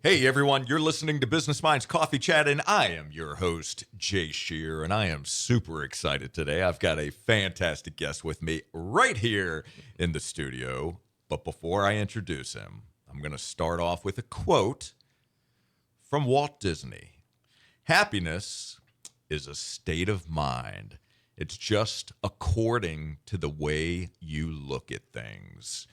Hey everyone, you're listening to Business Minds Coffee Chat, and I am your host, Jay Scherr, and I am super excited today. I've got a fantastic guest with me right here in the studio. But before I introduce him, I'm going to start off with a quote from Walt Disney. Happiness is a state of mind. It's just according to the way you look at things.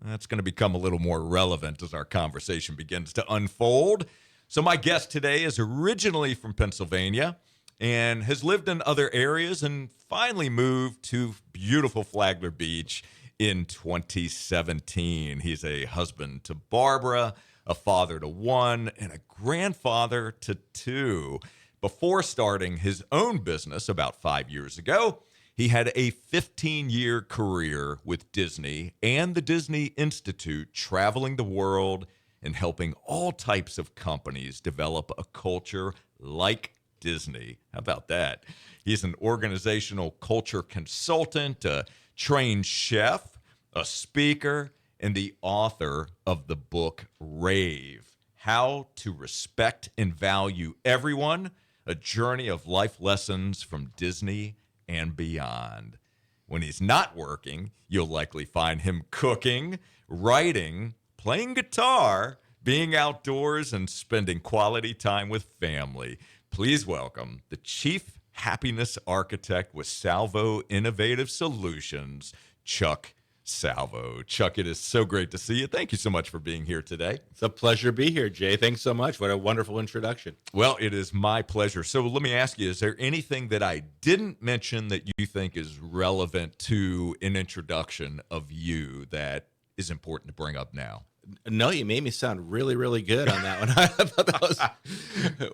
That's going to become a little more relevant as our conversation begins to unfold. So my guest today is originally from Pennsylvania and has lived in other areas and finally moved to beautiful Flagler Beach in 2017. He's a husband to Barbara, a father to one, and a grandfather to two. Before starting his own business about 5 years ago, he had a 15-year career with Disney and the Disney Institute, traveling the world and helping all types of companies develop a culture like Disney. How about that? He's an organizational culture consultant, a trained chef, a speaker, and the author of the book Rave: How to Respect and Value Everyone, a journey of life lessons from Disney and beyond. When he's not working, you'll likely find him cooking, writing, playing guitar, being outdoors, and spending quality time with family. Please welcome the Chief Happiness Architect with Salvo Innovative Solutions, Chuck Salvo. Chuck, it is so great to see you. Thank you so much for being here today. It's a pleasure to be here, Jay. Thanks so much. What a wonderful introduction. Well, it is my pleasure. So let me ask you, is there anything that I didn't mention that you think is relevant to an introduction of you that is important to bring up now? No, you made me sound really, really good on that one. I thought that was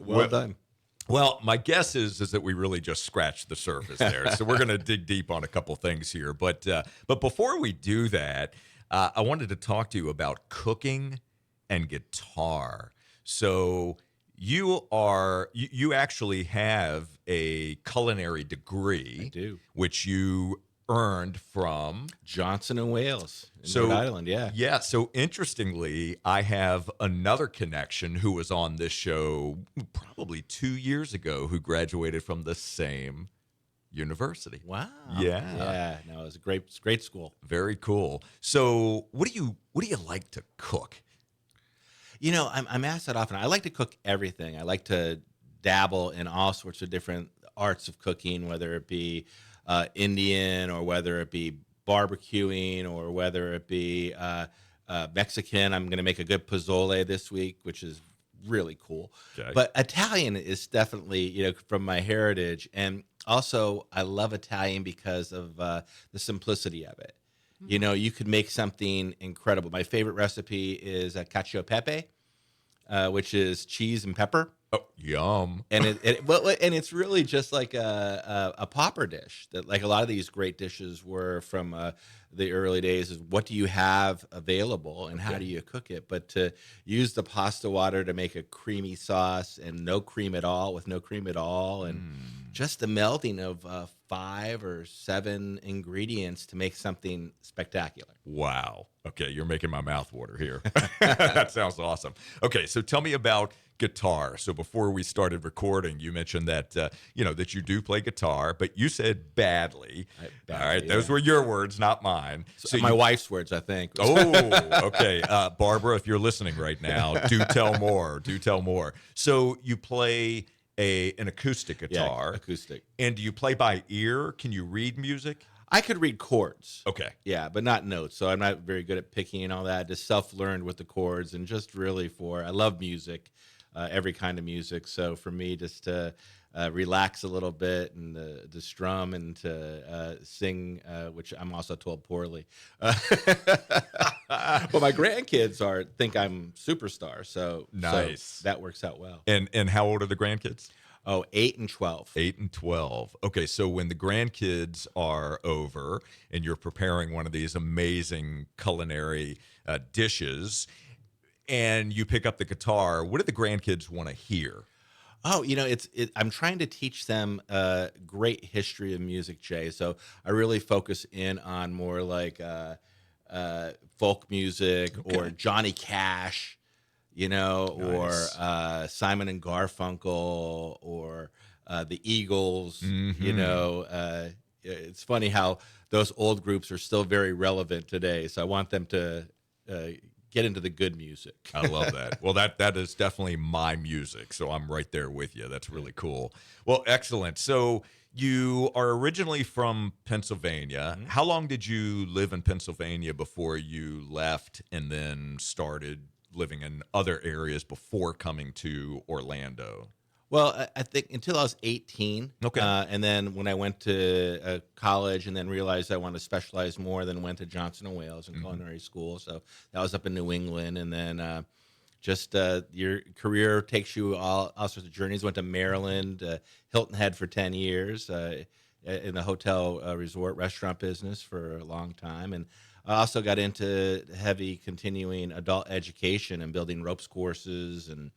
well done. Well, my guess is that we really just scratched the surface there. So we're going to dig deep on a couple things here. But before we do that, I wanted to talk to you about cooking and guitar. So you actually have a culinary degree. I do. Which you earned from Johnson and Wales in Rhode Island, yeah. Yeah, so interestingly, I have another connection who was on this show probably 2 years ago who graduated from the same university. Wow. Yeah. Yeah, no, it was a great school. Very cool. So what do you like to cook? You know, I'm asked that often. I like to cook everything. I like to dabble in all sorts of different arts of cooking, whether it be Indian or whether it be barbecuing or whether it be Mexican. I'm going to make a good pozole this week, which is really cool. Okay. But Italian is definitely, from my heritage. And also I love Italian because of the simplicity of it. You could make something incredible. My favorite recipe is cacio e pepe, which is cheese and pepper. Oh, yum. And it's really just like a popper dish. That, like, a lot of these great dishes were from the early days. Is what do you have available and how do you cook it? But to use the pasta water to make a creamy sauce and no cream at all with no cream at all, and just the melding of 5 or 7 ingredients to make something spectacular. Wow. Okay, you're making my mouth water here. That sounds awesome. Okay, so tell me about guitar. So before we started recording, you mentioned that that you do play guitar, but you said badly. All right, those were your words, not mine. So my wife's words, I think. Oh, okay. Barbara, if you're listening right now, do tell more. Do tell more. So you play an acoustic guitar. Yeah, acoustic. And do you play by ear? Can you read music? I could read chords. Okay. Yeah, but not notes. So I'm not very good at picking and all that. Just self-learned with the chords, and just really I love music, every kind of music. So for me, just to relax a little bit and to strum and to sing, which I'm also told poorly. But my grandkids think I'm superstar. So nice. So that works out well. And how old are the grandkids? Oh, 8 and 12. 8 and 12. Okay, so when the grandkids are over and you're preparing one of these amazing culinary dishes and you pick up the guitar, what do the grandkids want to hear? Oh, I'm trying to teach them a great history of music, Jay. So I really focus in on more like folk music or Johnny Cash. or Nice. Simon and Garfunkel, or the Eagles. Hmm. It's funny how those old groups are still very relevant today. So I want them to uh, get into the good music. I love that. Well, that is definitely my music, so I'm right there with you. That's really cool. Well, excellent. So you are originally from Pennsylvania. Mhm. How long did you live in Pennsylvania before you left and then started living in other areas before coming to Orlando? Well, I think until I was 18, Okay. and then when I went to college, and then realized I wanted to specialize more, then went to Johnson and Wales in Hmm. culinary school. So that was up in New England, and then just your career takes you all sorts of journeys. Went to Maryland, Hilton Head for 10 years, in the hotel resort restaurant business for a long time, and I also got into heavy continuing adult education and building ropes courses. And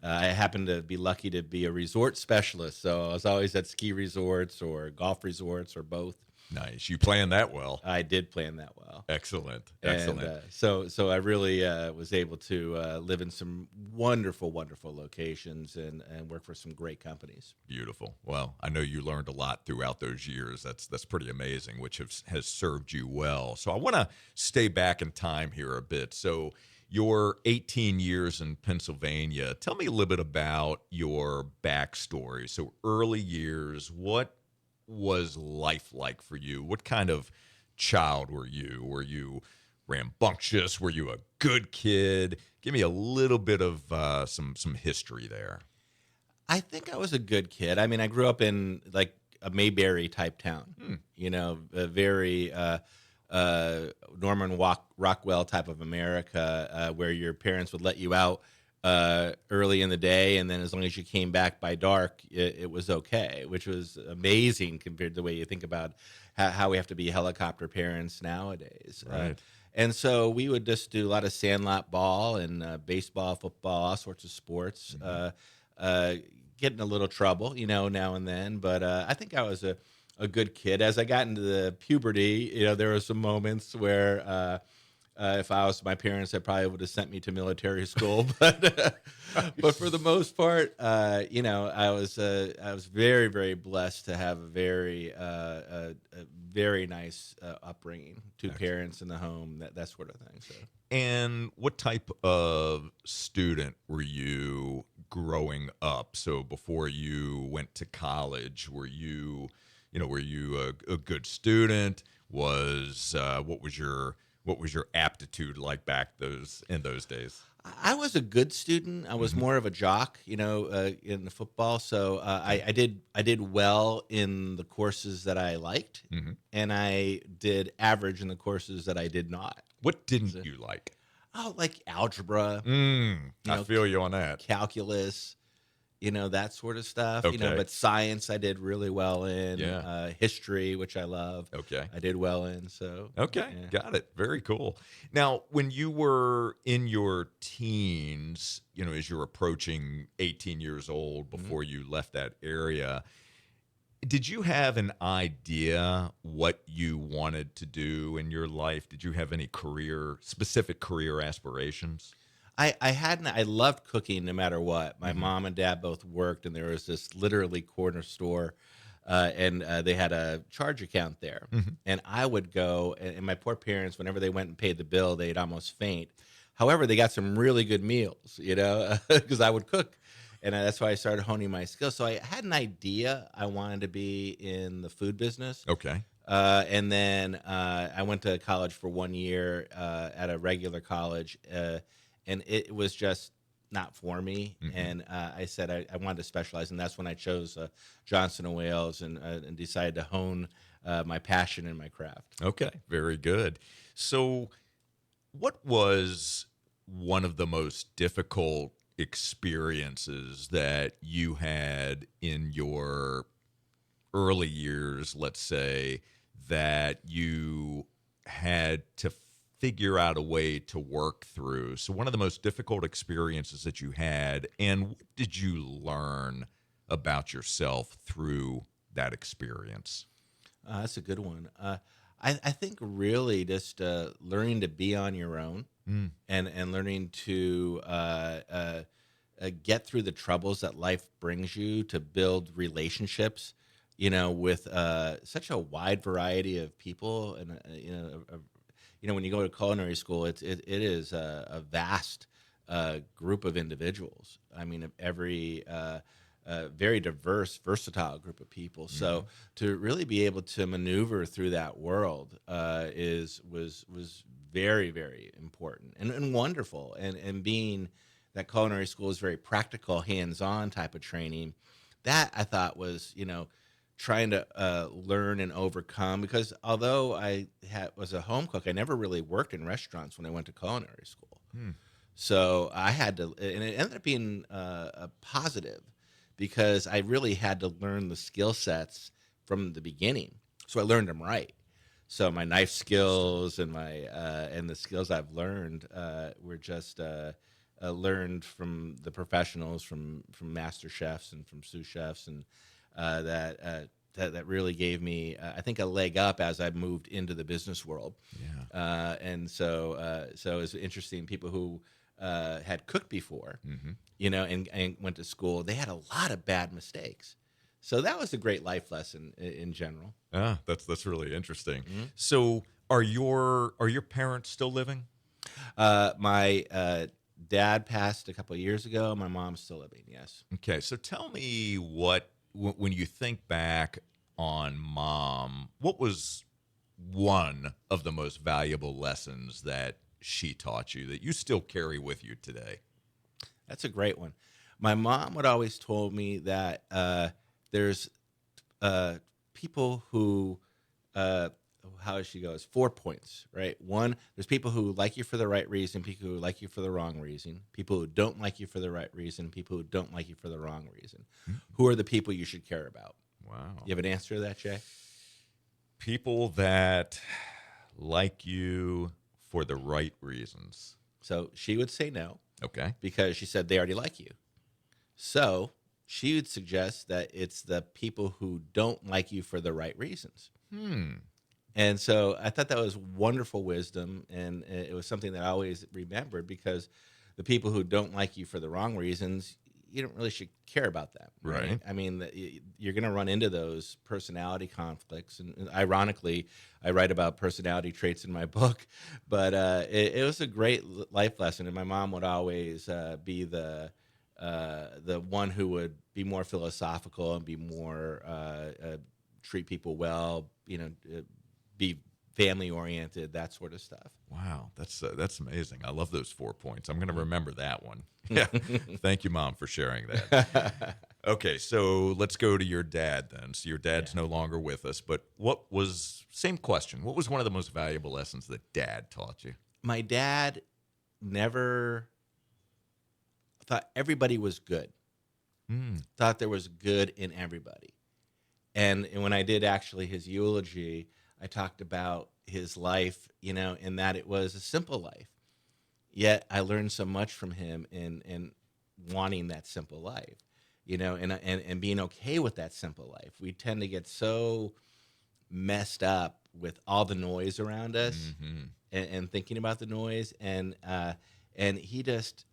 I happened to be lucky to be a resort specialist, so I was always at ski resorts or golf resorts or both. Nice. You playing that well. I did plan that well, Excellent. and Excellent. so I really was able to live in some wonderful, wonderful locations, and work for some great companies. Beautiful. Well, I know you learned a lot throughout those years. That's pretty amazing, which has served you well. So I want to stay back in time here a bit. So your 18 years in Pennsylvania. Tell me a little bit about your backstory. So early years, what was life like for you? What kind of child were you? Were you rambunctious? Were you a good kid? Give me a little bit of some history there. I think I was a good kid. I mean, I grew up in like a Mayberry type town, Hmm. a very uh, Rockwell type of America, where your parents would let you out early in the day, and then as long as you came back by dark, it was okay, which was amazing compared to the way you think about how we have to be helicopter parents nowadays. Right. And so we would just do a lot of sandlot ball and baseball, football, all sorts of sports. Hmm. Uh, get in a little trouble, now and then, but I think I was a good kid. As I got into the puberty, there were some moments where if I was my parents, they probably would have sent me to military school, but for the most part, I was very, very blessed to have a very nice upbringing, two Excellent. parents in the home, that sort of thing. So. And what type of student were you growing up? So before you went to college, were you a good student? What was your aptitude like back those in those days? I was a good student. I was Hmm. more of a jock, in the football. So Okay. I did well in the courses that I liked, Hmm. and I did average in the courses that I did not. What didn't So, you like? like algebra, I feel you on that. calculus, that sort of stuff. Okay. But science I did really well in. Yeah. History, which I love, Okay. I did well in. So Okay, yeah. got it. Very cool. Now, when you were in your teens, as you're approaching 18 years old Mhm. before you left that area, did you have an idea what you wanted to do in your life? Did you have any specific career aspirations? I loved cooking no matter what. My Hmm. mom and dad both worked, and there was this literally corner store, and they had a charge account there. Hmm. And I would go, and my poor parents, whenever they went and paid the bill, they'd almost faint. However, they got some really good meals, because I would cook, and that's why I started honing my skills. So I had an idea I wanted to be in the food business. Okay. And then I went to college for 1 year at a regular college, and it was just not for me. Hmm. And I said I wanted to specialize, and that's when I chose Johnson and Wales, and decided to hone my passion and my craft. Okay. Very good. So, what was one of the most difficult experiences that you had in your early years, let's say, that you had to figure out a way to work through? So, one of the most difficult experiences that you had, and what did you learn about yourself through that experience? That's a good one. I think really just learning to be on your own. and learning to get through the troubles that life brings you, to build relationships, with such a wide variety of people. And when you go to culinary school, it is a vast group of individuals. I mean, of every very diverse, versatile group of people. So to really be able to maneuver through that world was very, very important and wonderful. And being that culinary school is very practical, hands-on type of training, that I thought was, trying to learn and overcome. Because although was a home cook, I never really worked in restaurants when I went to culinary school. So I had to, and it ended up being a positive, because I really had to learn the skill sets from the beginning. So I learned them right. So my knife skills and the skills I've learned were just learned from the professionals, from master chefs and from sous chefs, and that really gave me, I think, a leg up as I moved into the business world. Yeah. And so it was interesting. People who had cooked before, and went to school, they had a lot of bad mistakes. So that was a great life lesson in general. Ah, that's really interesting. So are your parents still living? My dad passed a couple of years ago. My mom's still living. Yes. Okay, so tell me when you think back on mom, what was one of the most valuable lessons that she taught you that you still carry with you today? That's a great one. My mom would always told me that there's people who, how she goes, 4 points, right? One, there's people who like you for the right reason, people who like you for the wrong reason, people who don't like you for the right reason, people who don't like you for the wrong reason. Who are the people you should care about? Wow. You have an answer to that, Jay? People that like you for the right reasons. So she would say no, Okay. because she said they already like you. So she would suggest that it's the people who don't like you for the right reasons. And so I thought that was wonderful wisdom, and it was something that I always remembered, because the people who don't like you for the wrong reasons, you don't really should care about them, right? Right. I mean, you're going to run into those personality conflicts, and ironically, I write about personality traits in my book, but it was a great life lesson, and my mom would always be the one who would be more philosophical and be more treat people well, be family oriented, that sort of stuff. Wow, that's amazing. I love those 4 points. I'm going to remember that one. Yeah. Thank you, Mom, for sharing that. Okay, so let's go to your dad then. So your dad's no longer with us, but same question. What was one of the most valuable lessons that Dad taught you? My dad never thought everybody was good. Thought there was good in everybody. And when I did actually his eulogy, I talked about his life, in that it was a simple life. Yet I learned so much from him in wanting that simple life, and being okay with that simple life. We tend to get so messed up with all the noise around us, and thinking about the noise. And he just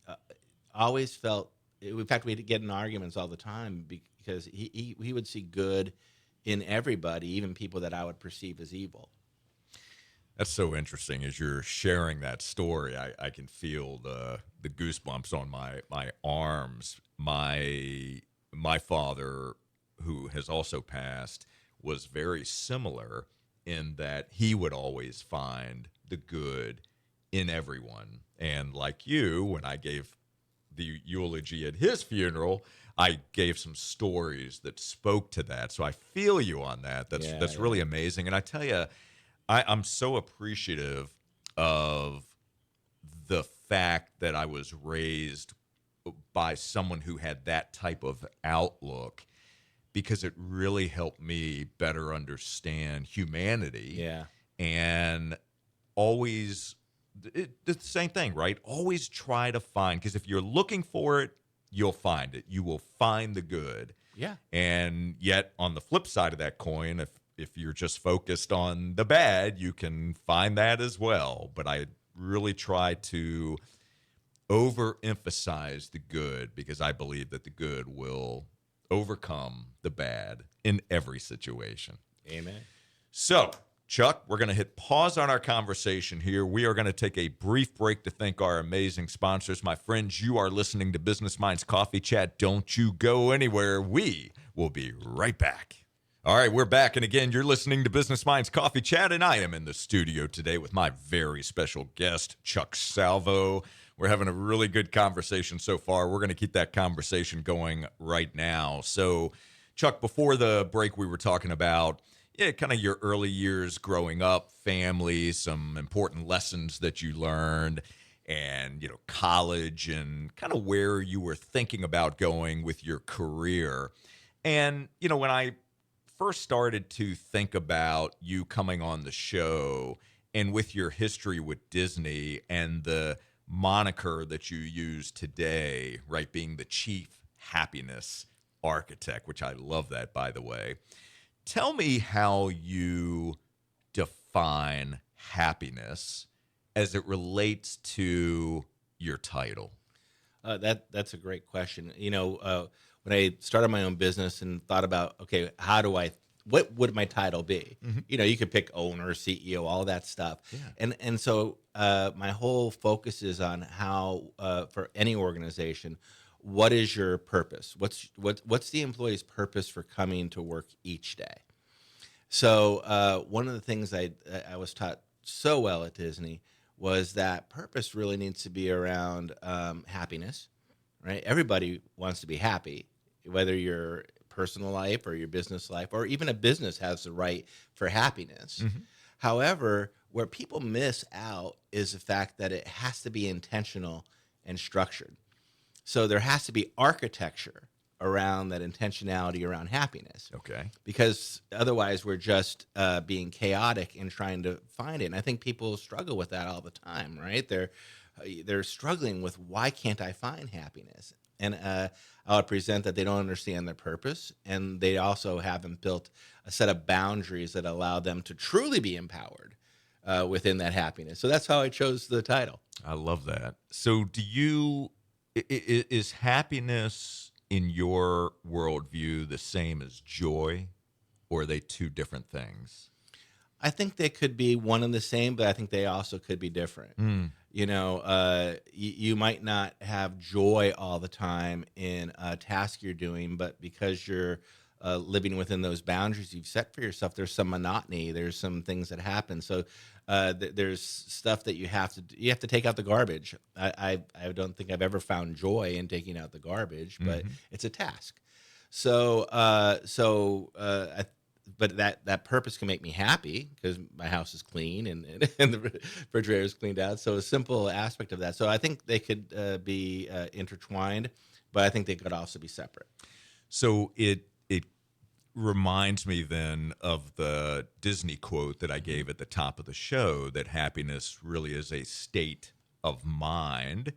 always felt, in fact, we'd get in arguments all the time, because he would see good in everybody, even people that I would perceive as evil. That's so interesting. As you're sharing that story, I can feel the goosebumps on my arms. My father, who has also passed, was very similar in that he would always find the good in everyone. And like you, when I gave the eulogy at his funeral, I gave some stories that spoke to that. So I feel you on that. That's really amazing. And I tell you, I'm so appreciative of the fact that I was raised by someone who had that type of outlook, because it really helped me better understand humanity. Yeah. And always, it's the same thing, right? Always try to find, because if you're looking for it, you'll find it. You will find the good. Yeah. And yet, on the flip side of that coin, if you're just focused on the bad, you can find that as well. But I really try to overemphasize the good because I believe that the good will overcome the bad in every situation. Amen. So, Chuck, we're going to hit pause on our conversation here. We are going to take a brief break to thank our amazing sponsors. My friends, you are listening to Business Minds Coffee Chat. Don't you go anywhere. We will be right back. All right, we're back. And again, you're listening to Business Minds Coffee Chat, and I am in the studio today with my very special guest, Chuck Salvo. We're having a really good conversation so far. We're going to keep that conversation going right now. So, Chuck, before the break, we were talking about kind of your early years growing up, family, some important lessons that you learned, and, college and kind of where you were thinking about going with your career. And, when I first started to think about you coming on the show and with your history with Disney and the moniker that you use today, right, being the chief happiness architect, which I love that, by the way. Tell me how you define happiness as it relates to your title. That's a great question. When I started my own business and thought about, okay, what would my title be? Mm-hmm. You could pick owner, CEO, all that stuff. Yeah. And so my whole focus is on how, for any organization, what is your purpose? What's the employee's purpose for coming to work each day? So one of the things I was taught so well at Disney was that purpose really needs to be around happiness, right? Everybody wants to be happy, whether your personal life or your business life, or even a business has the right for happiness. Mm-hmm. However, where people miss out is the fact that it has to be intentional and structured. So there has to be architecture around that intentionality around happiness. Okay. Because otherwise we're just being chaotic and trying to find it. And I think people struggle with that all the time, right? They're struggling with, why can't I find happiness? And I would present that they don't understand their purpose, and they also haven't built a set of boundaries that allow them to truly be empowered within that happiness. So that's how I chose the title. I love that. So is happiness in your worldview the same as joy, or are they two different things? I think they could be one and the same, but I think they also could be different. Mm. You might not have joy all the time in a task you're doing, but because you're living within those boundaries you've set for yourself, there's some monotony. There's some things that happen. So there's stuff that you have to take out the garbage. I don't think I've ever found joy in taking out the garbage, but it's a task. But that purpose can make me happy because my house is clean and the refrigerator is cleaned out. So a simple aspect of that. So I think they could be intertwined, but I think they could also be separate. So it reminds me then of the Disney quote that I gave at the top of the show, that happiness really is a state of mind.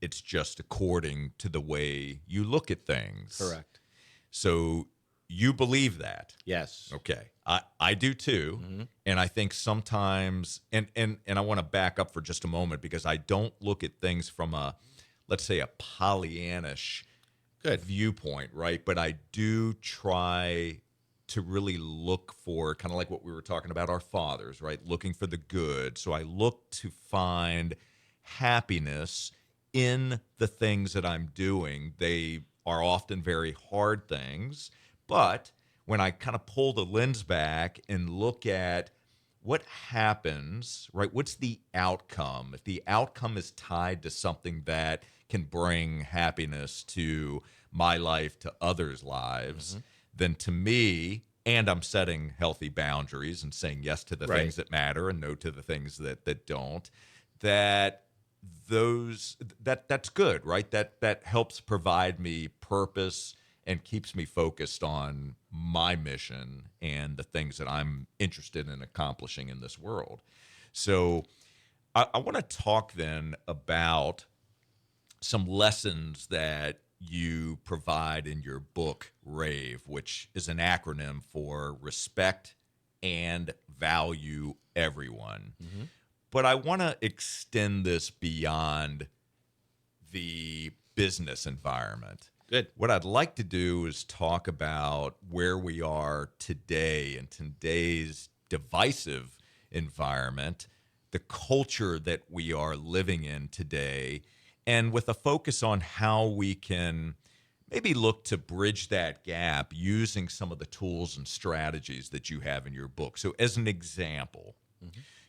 It's just according to the way you look at things. Correct. So you believe that? Yes. Okay. I do too. Mm-hmm. And I think sometimes, and I want to back up for just a moment, because I don't look at things from let's say, a Pollyannish viewpoint, right? But I do try to really look for, kind of like what we were talking about, our fathers, right? Looking for the good. So I look to find happiness in the things that I'm doing. They are often very hard things, but when I kind of pull the lens back and look at what happens, right? What's the outcome? If the outcome is tied to something that can bring happiness to my life, to others' lives, then to me, and I'm setting healthy boundaries and saying yes to the things that matter and no to the things that don't, that's good, right? That helps provide me purpose and keeps me focused on my mission and the things that I'm interested in accomplishing in this world. So I want to talk then about some lessons that you provide in your book, RAVE, which is an acronym for respect and value everyone. but I want to extend this beyond the business environment. Good. What I'd like to do is talk about where we are today in today's divisive environment, the culture that we are living in today, and with a focus on how we can maybe look to bridge that gap using some of the tools and strategies that you have in your book. So, as an example,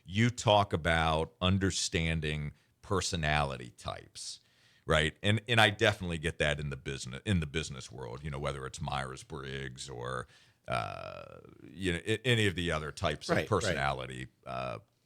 you talk about understanding personality types, right? And I definitely get that in the business world. Whether it's Myers Briggs or any of the other types of Right. personality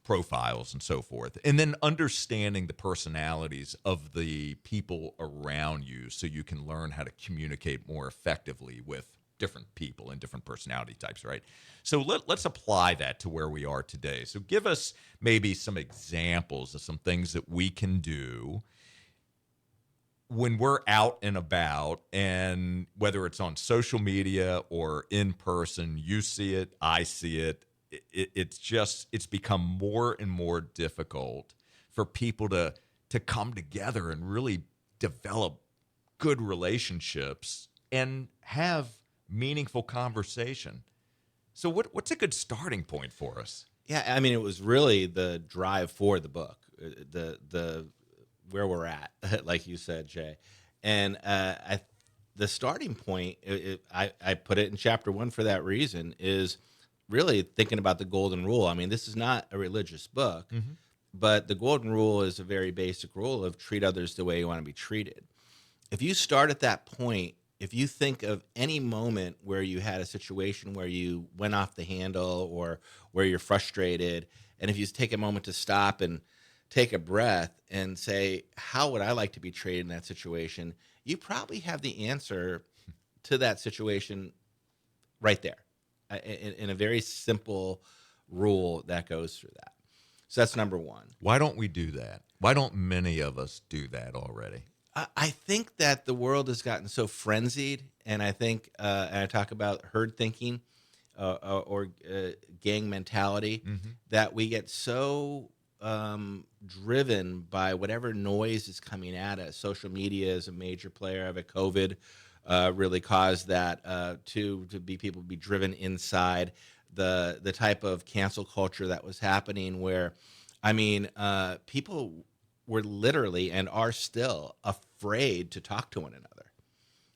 profiles and so forth, and then understanding the personalities of the people around you, so you can learn how to communicate more effectively with different people and different personality types, right? So let's apply that to where we are today. So give us maybe some examples of some things that we can do when we're out and about, and whether it's on social media or in person, you see it, I see it. It's become more and more difficult for people to come together and really develop good relationships and have meaningful conversation. So what's a good starting point for us? Yeah, I mean, it was really the drive for the book, the where we're at, like you said, Jay, and the starting point. I put it in chapter 1 for that reason. Is really thinking about the golden rule. I mean, this is not a religious book, but the golden rule is a very basic rule of treat others the way you want to be treated. If you start at that point, if you think of any moment where you had a situation where you went off the handle or where you're frustrated, and if you take a moment to stop and take a breath and say, how would I like to be treated in that situation? You probably have the answer to that situation right there in a very simple rule that goes through that. So that's number one. Why don't we do that? Why don't many of us do that already? I think that the world has gotten so frenzied, and I think, and I talk about herd thinking or gang mentality, that we get so driven by whatever noise is coming at us. Social media is a major player of it. COVID really caused that to be people be driven inside the type of cancel culture that was happening, where, I mean, people were literally and are still afraid to talk to one another.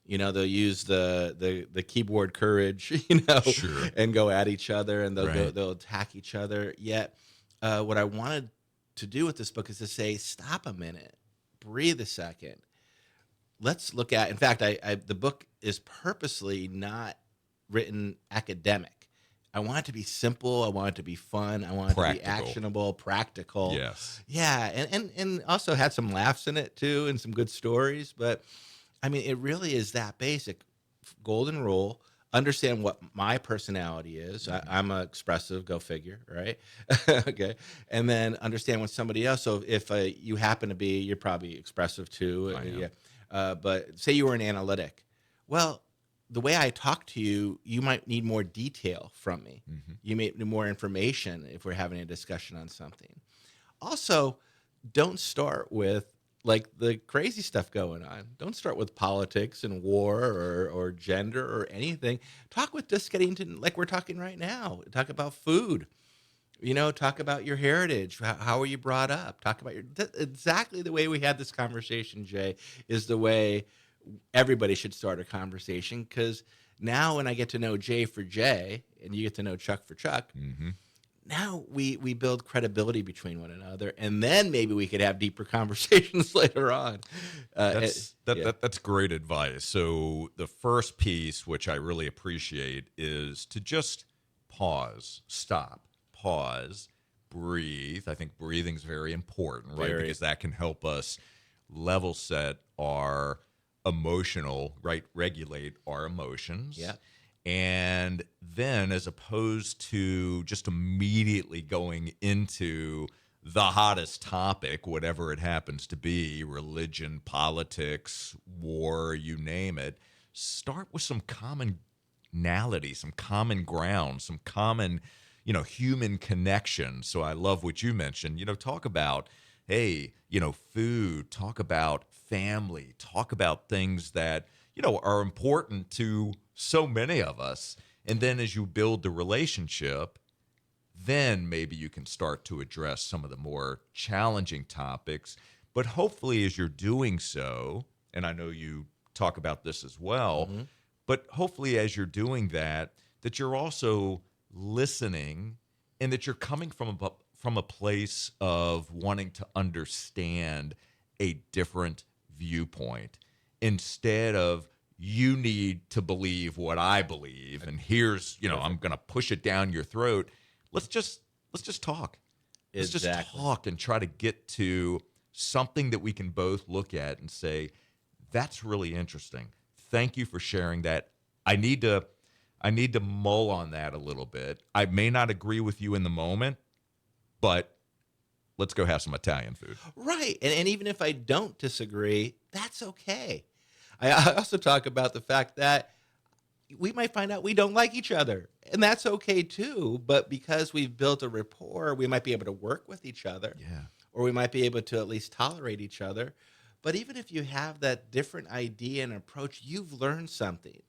They'll use the keyboard courage, Sure. and go at each other, and Right. they'll attack each other. Yet, what I wanted to do with this book is to say, stop a minute, breathe a second. Let's look at. In fact, the book is purposely not written academic. I want it to be simple. I want it to be fun. I want it to be Practical. actionable, practical. Yes. Yeah, and also had some laughs in it too, and some good stories. But I mean, it really is that basic golden rule. Understand what my personality is. I'm a expressive. Go figure, right? Okay, and then understand what somebody else. So if you happen to be, you're probably expressive too. I am. Yeah. But say you were an analytic. Well, the way I talk to you, you might need more detail from me. You may need more information if we're having a discussion on something. Also, don't start with like the crazy stuff going on. Don't start with politics and war or gender or anything. Talk with just getting to like we're talking right now. Talk about food. Talk about your heritage. How were you brought up? Talk about exactly the way we had this conversation, Jay, is the way everybody should start a conversation. Because now when I get to know Jay for Jay and you get to know Chuck for Chuck, now we build credibility between one another, and then maybe we could have deeper conversations later on. That's great advice. So the first piece, which I really appreciate, is to just pause, stop, pause, breathe. I think breathing is very important, right? Very. Because that can help us level set our emotional, right? Regulate our emotions. Yeah. And then, as opposed to just immediately going into the hottest topic, whatever it happens to be, religion, politics, war, you name it, start with some commonality, some common ground, some common, human connection. So I love what you mentioned. Talk about, hey, food, talk about family, talk about things that, are important to so many of us. And then as you build the relationship, then maybe you can start to address some of the more challenging topics. But hopefully, as you're doing so, and I know you talk about this as well, Hmm. but hopefully, as you're doing that, that you're also listening and that you're coming from a place of wanting to understand a different viewpoint instead of you need to believe what I believe and here's, I'm Perfect. going to push it down your throat. Let's just talk. Let's just Exactly. talk and try to get to something that we can both look at and say, that's really interesting. Thank you for sharing that. I need to I need to mull on that a little bit. I may not agree with you in the moment, but let's go have some Italian food. Right. And even if I don't disagree, that's okay. I also talk about the fact that we might find out we don't like each other, and that's okay too. But because we've built a rapport, we might be able to work with each other, Yeah. or we might be able to at least tolerate each other. But even if you have that different idea and approach, you've learned something,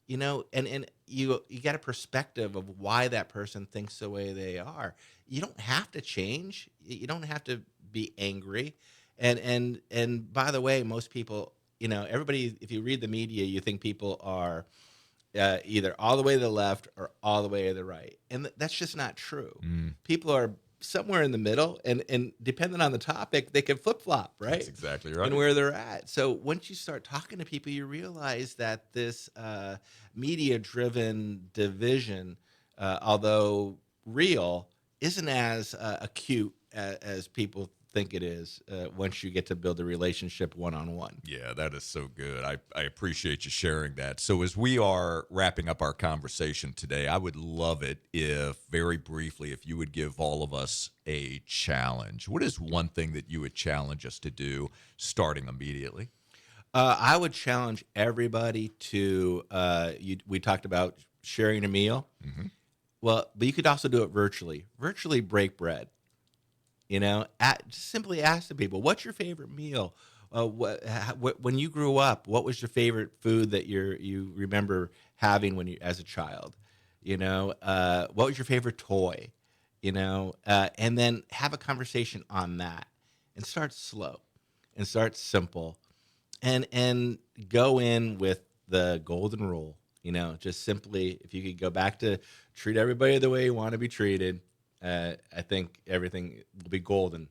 and you get a perspective of why that person thinks the way they are. You don't have to change. You don't have to be angry. And by the way, most people, everybody, if you read the media, you think people are either all the way to the left or all the way to the right, and that's just not true. Mm, People are somewhere in the middle, and depending on the topic, they can flip flop, that's right? exactly And right. where they're at. So once you start talking to people, you realize that this media-driven division, although real, isn't as acute as people think it is once you get to build a relationship one-on-one. Yeah, that is so good. I appreciate you sharing that. So, as we are wrapping up our conversation today, I would love it if, very briefly, if you would give all of us a challenge. What is one thing that you would challenge us to do starting immediately? I would challenge everybody to. We talked about sharing a meal. Hmm. Well, but you could also do it virtually. Virtually break bread. Simply ask the people, "What's your favorite meal? When you grew up, what was your favorite food that you remember having when you as a child? What was your favorite toy? And then have a conversation on that, and start slow, and start simple, and go in with the golden rule. Just simply, if you could go back to treat everybody the way you want to be treated, I think everything will be golden.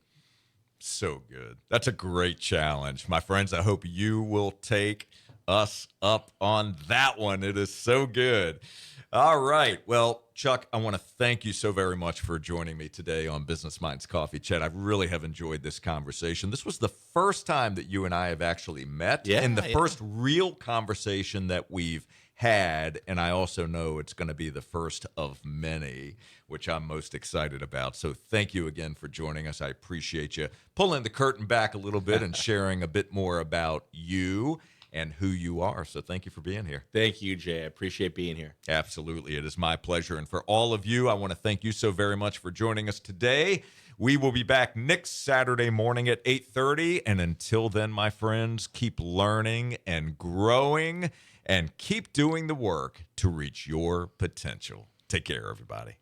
So good. That's a great challenge. My friends, I hope you will take us up on that one. It is so good. All right. Well, Chuck, I want to thank you so very much for joining me today on Business Minds Coffee Chat. I really have enjoyed this conversation. This was the first time that you and I have actually met and the Yeah, yeah. first real conversation that we've had. And I also know it's going to be the first of many, which I'm most excited about. So thank you again for joining us. I appreciate you pulling the curtain back a little bit and sharing a bit more about you and who you are. So thank you for being here. Thank you, Jay. I appreciate being here. Absolutely. It is my pleasure. And for all of you, I want to thank you so very much for joining us today. We will be back next Saturday morning at 8:30. And until then, my friends, keep learning and growing and keep doing the work to reach your potential. Take care, everybody.